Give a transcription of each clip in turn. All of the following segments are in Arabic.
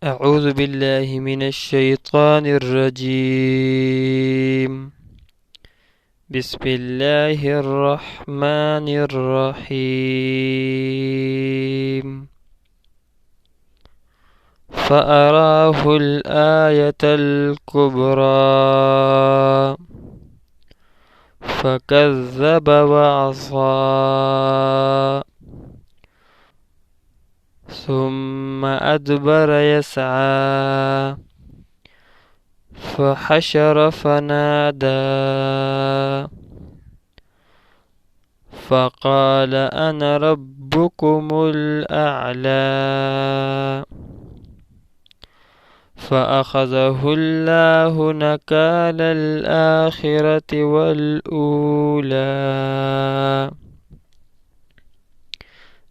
أعوذ بالله من الشيطان الرجيم. بسم الله الرحمن الرحيم. فأراه الآية الكبرى فكذب وعصى ثم أدبر يسعى فحشر فنادى فقال أنا ربكم الأعلى فأخذه الله نكال الآخرة والأولى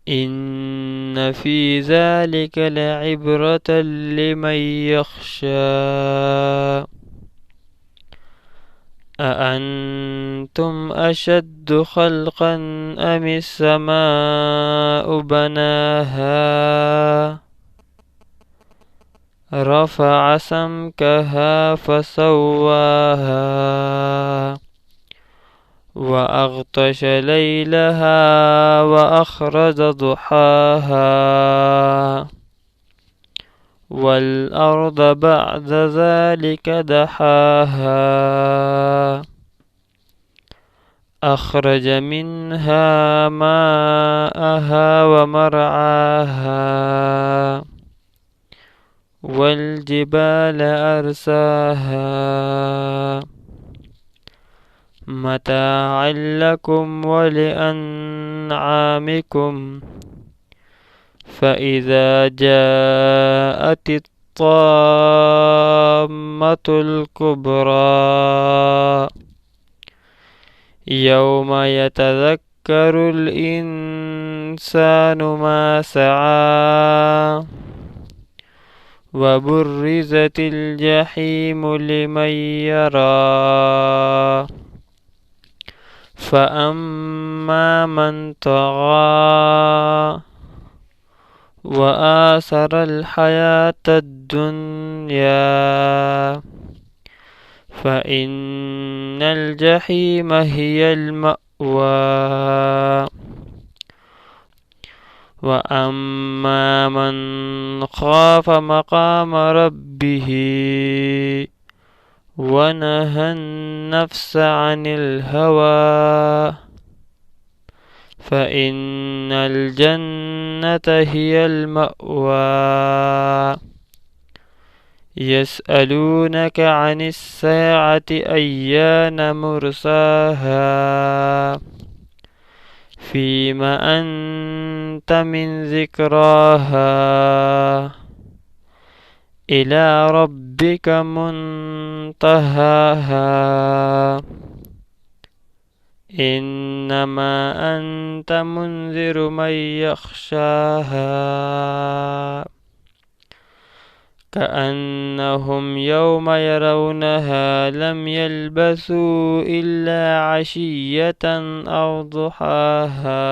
إن في ذلك لعبرة لمن يخشى أأنتم أشد خلقا أم السماء بناها رفع سمكها فسواها وأغطش ليلها وأخرج ضحاها والأرض بعد ذلك دحاها أخرج منها ماءها ومرعاها والجبال أرساها متاعا لكم ولأنعامكم فإذا جاءت الطامة الكبرى يوم يتذكر الإنسان ما سعى وبرزت الجحيم لمن يرى فأما من طغى وآثر الحياة الدنيا فإن الجحيم هي المأوى وأما من خاف مقام ربه ونهى النفس عن الهوى فإن الجنة هي المأوى يسألونك عن الساعة أيان مرساها فيم أنت من ذكراها إلى ربك منتهاها إنما أنت منذر من يخشاها كأنهم يوم يرونها لم يلبثوا إلا عشية أو ضحاها